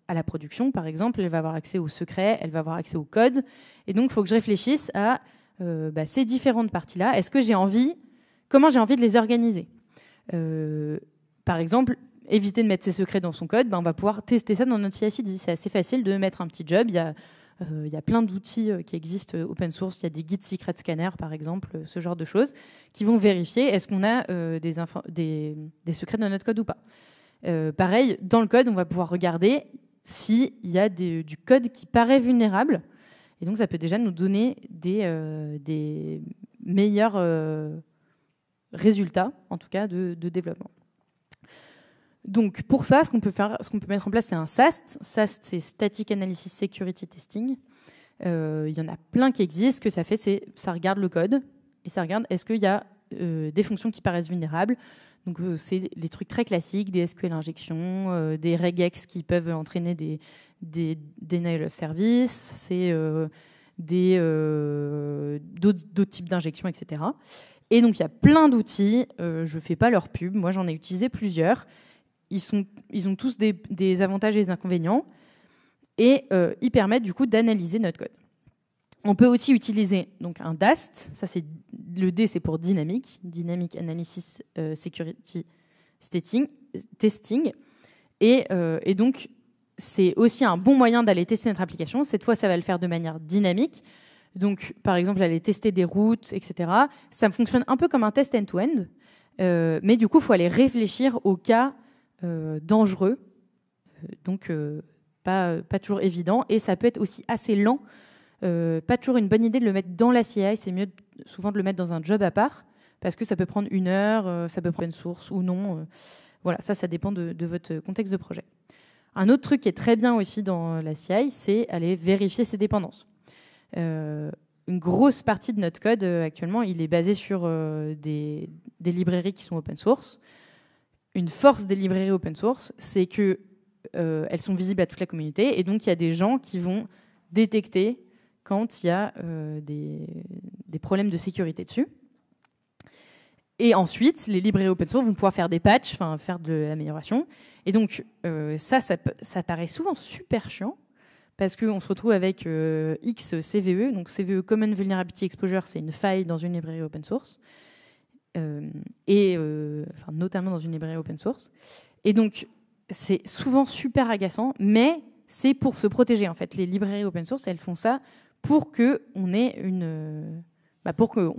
à la production, par exemple, elle va avoir accès au secret, elle va avoir accès au code. Et donc, il faut que je réfléchisse à ces différentes parties-là. Comment j'ai envie de les organiser. Par exemple, éviter de mettre ses secrets dans son code, on va pouvoir tester ça dans notre CI/CD. C'est assez facile de mettre un petit job. Il y a plein d'outils qui existent open source. Il y a des guides secret scanner, par exemple, ce genre de choses, qui vont vérifier est-ce qu'on a des secrets dans notre code ou pas. Pareil, dans le code, on va pouvoir regarder s'il y a du code qui paraît vulnérable. Et donc, ça peut déjà nous donner des meilleurs résultats, en tout cas, de développement. Donc, pour ça, ce qu'on peut mettre en place, c'est un SAST. SAST, c'est Static Analysis Security Testing. Il y en a plein qui existent. Ce que ça fait, c'est ça regarde le code et ça regarde est-ce qu'il y a des fonctions qui paraissent vulnérables. Donc, c'est les trucs très classiques, des SQL injections, des regex qui peuvent entraîner des denial of service, c'est d'autres types d'injections, etc. Et donc, il y a plein d'outils. Je ne fais pas leur pub. Moi, j'en ai utilisé plusieurs. Ils ont tous des avantages et des inconvénients. Et ils permettent, du coup, d'analyser notre code. On peut aussi utiliser donc, un DAST. Ça, le D, c'est pour Dynamic Analysis Security Testing. Et donc, c'est aussi un bon moyen d'aller tester notre application. Cette fois, ça va le faire de manière dynamique. Donc, par exemple, aller tester des routes, etc. Ça fonctionne un peu comme un test end-to-end. Mais du coup, il faut aller réfléchir aux cas dangereux. Donc, pas toujours évident. Et ça peut être aussi assez lent. Pas toujours une bonne idée de le mettre dans la CI. C'est mieux souvent de le mettre dans un job à part. Parce que ça peut prendre 1 heure, ça peut prendre une source ou non. Voilà, ça dépend de votre contexte de projet. Un autre truc qui est très bien aussi dans la CI, c'est aller vérifier ses dépendances. Une grosse partie de notre code actuellement, il est basé sur des librairies qui sont open source. Une force des librairies open source, c'est que elles sont visibles à toute la communauté, et donc il y a des gens qui vont détecter quand il y a des problèmes de sécurité dessus. Et ensuite, les librairies open source vont pouvoir faire des patchs, enfin faire de l'amélioration. Et donc ça paraît souvent super chiant, parce qu'on se retrouve avec X CVE. Donc CVE, Common Vulnerability Exposure, c'est une faille dans une librairie open source, notamment dans une librairie open source. Et donc, c'est souvent super agaçant, mais c'est pour se protéger. En fait, les librairies open source, elles font ça pour qu'on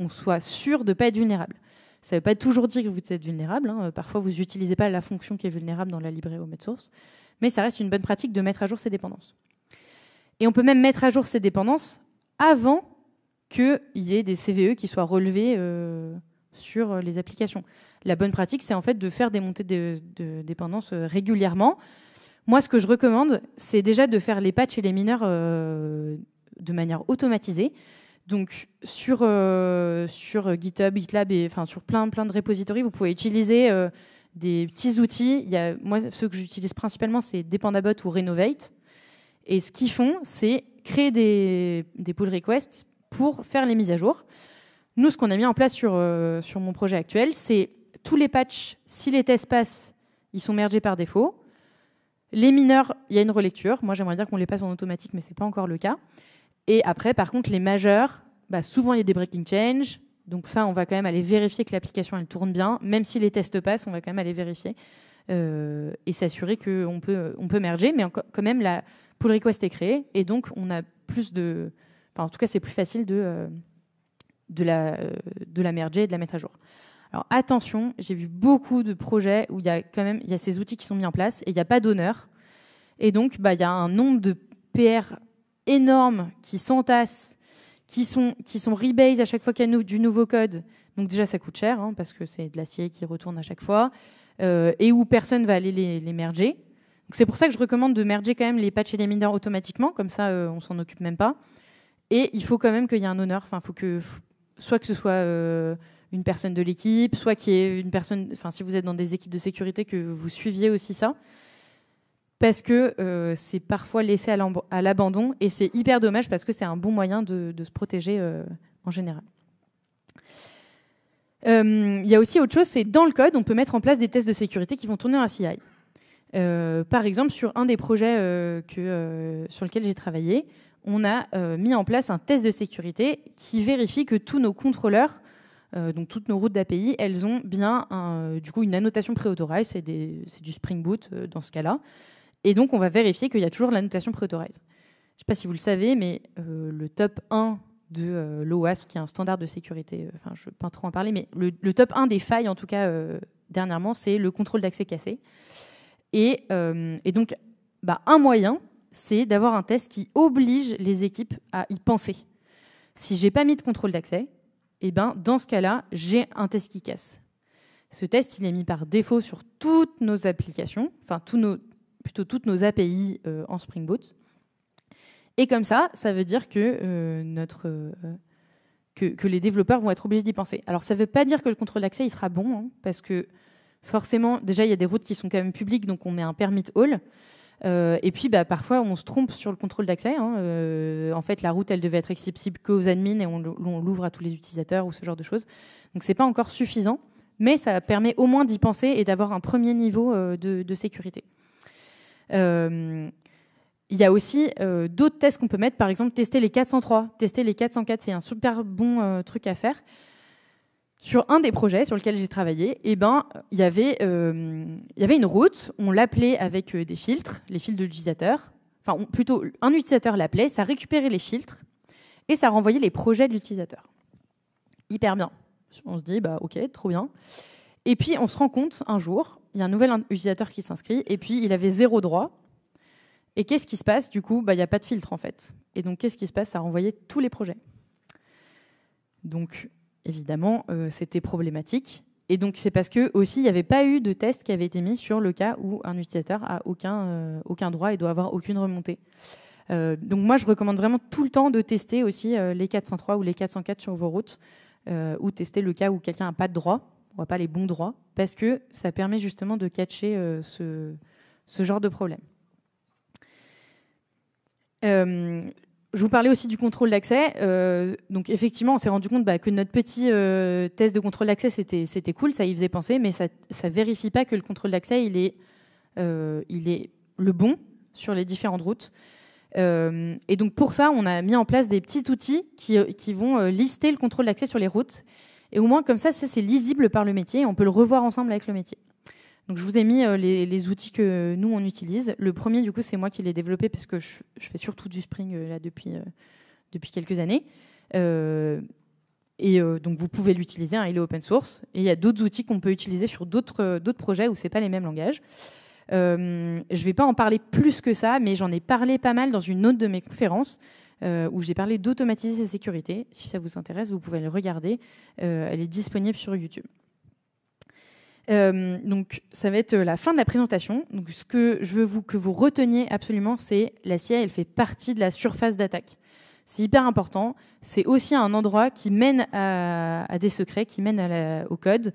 soit sûr de ne pas être vulnérable. Ça ne veut pas toujours dire que vous êtes vulnérable. Hein. Parfois, vous n'utilisez pas la fonction qui est vulnérable dans la librairie open source, mais ça reste une bonne pratique de mettre à jour ses dépendances. Et on peut même mettre à jour ces dépendances avant qu'il y ait des CVE qui soient relevés sur les applications. La bonne pratique, c'est en fait de faire des montées de dépendances régulièrement. Moi, ce que je recommande, c'est déjà de faire les patchs et les mineurs de manière automatisée. Donc, sur GitHub, GitLab, et enfin, sur plein de repositories, vous pouvez utiliser des petits outils. Moi, ceux que j'utilise principalement, c'est Dependabot ou Renovate. Et ce qu'ils font, c'est créer des pull requests pour faire les mises à jour. Nous, ce qu'on a mis en place sur mon projet actuel, c'est tous les patchs, si les tests passent, ils sont mergés par défaut. Les mineurs, il y a une relecture. Moi, j'aimerais bien qu'on les passe en automatique, mais ce n'est pas encore le cas. Et après, par contre, les majeurs, souvent, il y a des breaking change. Donc ça, on va quand même aller vérifier que l'application, elle tourne bien. Même si les tests passent, on va quand même aller vérifier et s'assurer qu'on peut merger. Mais quand même, la pull request est créée. Et donc, on a plus de... Enfin, en tout cas, c'est plus facile de la merger et de la mettre à jour. Alors attention, j'ai vu beaucoup de projets où il y a ces outils qui sont mis en place et il n'y a pas d'honneur. Et donc, il y a un nombre de PR énormes qui s'entassent, qui sont rebase à chaque fois qu'il y a du nouveau code. Donc déjà, ça coûte cher, parce que c'est de la CI qui retourne à chaque fois, et où personne ne va aller les merger. Donc c'est pour ça que je recommande de merger quand même les patchs et les mineurs automatiquement, comme ça, on s'en occupe même pas. Et il faut quand même qu'il y ait un honneur. Enfin, soit que ce soit une personne de l'équipe, soit qu'il y ait une personne, enfin si vous êtes dans des équipes de sécurité, que vous suiviez aussi ça, parce que c'est parfois laissé à l'abandon, et c'est hyper dommage parce que c'est un bon moyen de se protéger en général. Il y a aussi autre chose, c'est dans le code, on peut mettre en place des tests de sécurité qui vont tourner en CI. Par exemple, sur un des projets sur lequel j'ai travaillé, on a mis en place un test de sécurité qui vérifie que tous nos contrôleurs, donc toutes nos routes d'API, elles ont bien du coup une annotation pré-authorize, c'est du Spring Boot dans ce cas-là. Et donc, on va vérifier qu'il y a toujours l'annotation pré-authorize. Je ne sais pas si vous le savez, mais le top 1 de l'OWASP, qui est un standard de sécurité, je ne vais pas trop en parler, mais le top 1 des failles, en tout cas dernièrement, c'est le contrôle d'accès cassé. Et donc, un moyen, c'est d'avoir un test qui oblige les équipes à y penser. Si je n'ai pas mis de contrôle d'accès, dans ce cas-là, j'ai un test qui casse. Ce test, il est mis par défaut sur toutes nos applications, enfin toutes nos API en Spring Boot. Et comme ça veut dire que, que les développeurs vont être obligés d'y penser. Alors, ça ne veut pas dire que le contrôle d'accès il sera bon, parce que forcément, déjà, il y a des routes qui sont quand même publiques, donc on met un permit all. Et puis, parfois, on se trompe sur le contrôle d'accès. En fait, la route, elle devait être accessible qu'aux admins et on l'ouvre à tous les utilisateurs ou ce genre de choses. Donc, ce n'est pas encore suffisant, mais ça permet au moins d'y penser et d'avoir un premier niveau de sécurité. Il y a aussi d'autres tests qu'on peut mettre, par exemple tester les 403, tester les 404, c'est un super bon truc à faire. Sur un des projets sur lequel j'ai travaillé, il y avait une route, on l'appelait avec des filtres, les filtres de l'utilisateur, enfin plutôt un utilisateur l'appelait, ça récupérait les filtres et ça renvoyait les projets de l'utilisateur. Hyper bien. On se dit, ok, trop bien. Et puis on se rend compte un jour, il y a un nouvel utilisateur qui s'inscrit et puis il avait 0 droit. Et qu'est-ce qui se passe? Du coup, il n'y a pas de filtre en fait. Et donc, qu'est-ce qui se passe? Ça a renvoyé tous les projets. Donc, évidemment, c'était problématique. Et donc, c'est parce que aussi, il n'y avait pas eu de test qui avait été mis sur le cas où un utilisateur a aucun droit et doit avoir aucune remontée. Donc, moi, je recommande vraiment tout le temps de tester aussi les 403 ou les 404 sur vos routes, ou tester le cas où quelqu'un n'a pas de droit, ou n'a pas les bons droits, parce que ça permet justement de catcher ce genre de problème. Je vous parlais aussi du contrôle d'accès. Donc effectivement, on s'est rendu compte que notre petit test de contrôle d'accès, c'était cool, ça y faisait penser, mais ça ne vérifie pas que le contrôle d'accès, il est le bon sur les différentes routes. Et donc pour ça, on a mis en place des petits outils qui vont lister le contrôle d'accès sur les routes. Et au moins, comme ça, c'est lisible par le métier. On peut le revoir ensemble avec le métier. Donc, je vous ai mis les outils que nous, on utilise. Le premier, du coup, c'est moi qui l'ai développé parce que je fais surtout du Spring là, depuis quelques années. Donc, vous pouvez l'utiliser, il est open source. Et il y a d'autres outils qu'on peut utiliser sur d'autres projets où ce n'est pas les mêmes langages. Je ne vais pas en parler plus que ça, mais j'en ai parlé pas mal dans une autre de mes conférences où j'ai parlé d'automatiser sa sécurité. Si ça vous intéresse, vous pouvez le regarder. Elle est disponible sur YouTube. Donc, ça va être la fin de la présentation. Donc, ce que je veux que vous reteniez absolument, c'est la CI, elle fait partie de la surface d'attaque. C'est hyper important. C'est aussi un endroit qui mène à des secrets, qui mène au code.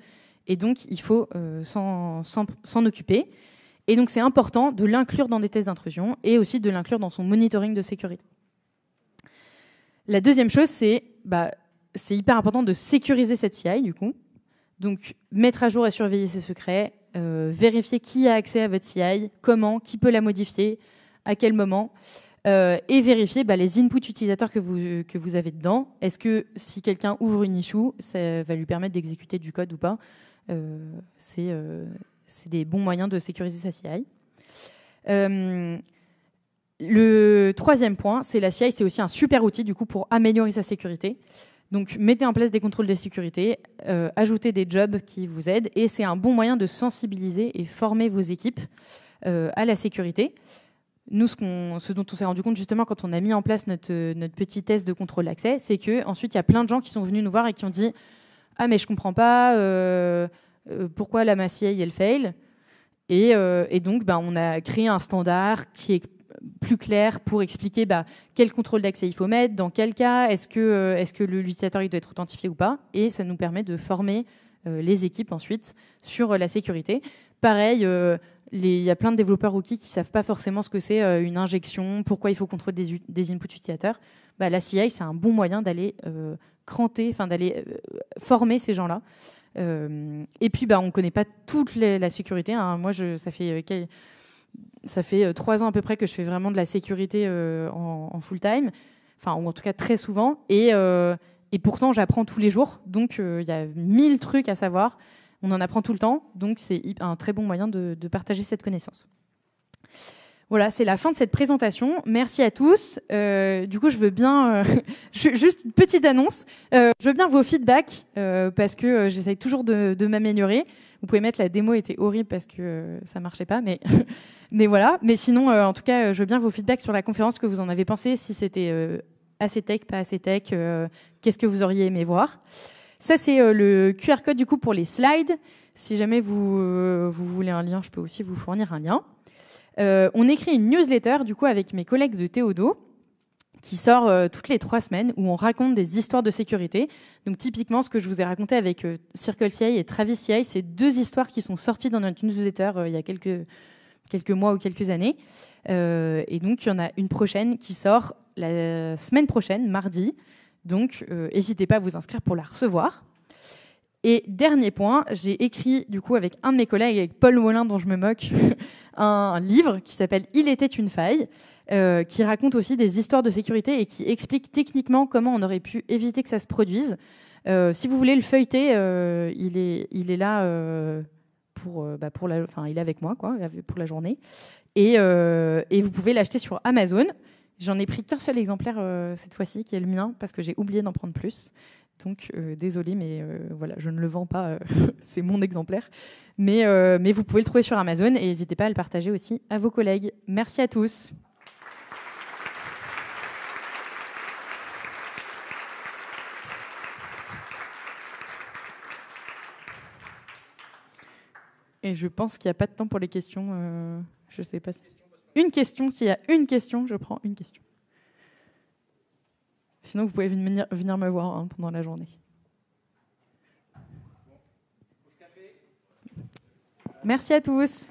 Et donc, il faut s'en occuper. Et donc, c'est important de l'inclure dans des tests d'intrusion et aussi de l'inclure dans son monitoring de sécurité. La deuxième chose, c'est hyper important de sécuriser cette CI, du coup. Donc, mettre à jour et surveiller ses secrets, vérifier qui a accès à votre CI, comment, qui peut la modifier, à quel moment, et vérifier les inputs utilisateurs que vous avez dedans. Est-ce que si quelqu'un ouvre une issue, ça va lui permettre d'exécuter du code ou pas? C'est des bons moyens de sécuriser sa CI. Le troisième point, c'est la CI, c'est aussi un super outil du coup pour améliorer sa sécurité. Donc, mettez en place des contrôles de sécurité, ajoutez des jobs qui vous aident, et c'est un bon moyen de sensibiliser et former vos équipes à la sécurité. Nous, ce dont on s'est rendu compte justement quand on a mis en place notre petit test de contrôle d'accès, c'est qu'ensuite, il y a plein de gens qui sont venus nous voir et qui ont dit « Ah, mais je ne comprends pas, pourquoi la CI, elle fail ?» Et donc, on a créé un standard qui est plus clair pour expliquer quel contrôle d'accès il faut mettre, dans quel cas, est-ce que l'utilisateur doit être authentifié ou pas, et ça nous permet de former les équipes ensuite sur la sécurité. Pareil, il y a plein de développeurs rookies qui ne savent pas forcément ce que c'est une injection, pourquoi il faut contrôler des inputs utilisateurs. La CI, c'est un bon moyen d'aller d'aller former ces gens-là. Et puis, on ne connaît pas toute la sécurité. Hein. Moi, ça fait 3 ans à peu près que je fais vraiment de la sécurité en full-time, ou en tout cas très souvent. Et pourtant, j'apprends tous les jours. Donc, il y a 1000 trucs à savoir. On en apprend tout le temps. Donc, c'est un très bon moyen de partager cette connaissance. Voilà, c'est la fin de cette présentation. Merci à tous. Du coup, je veux bien... juste une petite annonce. Je veux bien vos feedbacks parce que j'essaye toujours de m'améliorer. Vous pouvez mettre la démo était horrible parce que ça ne marchait pas, mais voilà. Mais sinon, en tout cas, je veux bien vos feedbacks sur la conférence, que vous en avez pensé, si c'était assez tech, pas assez tech, qu'est-ce que vous auriez aimé voir. Ça, c'est le QR code du coup pour les slides. Si jamais vous voulez un lien, je peux aussi vous fournir un lien. On écrit une newsletter du coup avec mes collègues de Théodo qui sort toutes les 3 semaines où on raconte des histoires de sécurité. Donc typiquement, ce que je vous ai raconté avec CircleCI et TravisCI, c'est 2 histoires qui sont sorties dans notre newsletter il y a quelques mois ou quelques années. Et donc, il y en a une prochaine qui sort la semaine prochaine, mardi. Donc, n'hésitez pas à vous inscrire pour la recevoir. Et dernier point, j'ai écrit du coup avec un de mes collègues, avec Paul Wollin dont je me moque, un livre qui s'appelle « Il était une faille », qui raconte aussi des histoires de sécurité et qui explique techniquement comment on aurait pu éviter que ça se produise. Si vous voulez le feuilleter, il est là il est avec moi pour la journée. Et vous pouvez l'acheter sur Amazon. J'en ai pris qu'un seul exemplaire cette fois-ci, qui est le mien, parce que j'ai oublié d'en prendre plus. Donc, désolé, mais voilà, je ne le vends pas, c'est mon exemplaire. Mais vous pouvez le trouver sur Amazon et n'hésitez pas à le partager aussi à vos collègues. Merci à tous. Et je pense qu'il n'y a pas de temps pour les questions. Je ne sais pas si... Une question, s'il y a une question, je prends une question. Sinon, vous pouvez venir me voir pendant la journée. Merci à tous.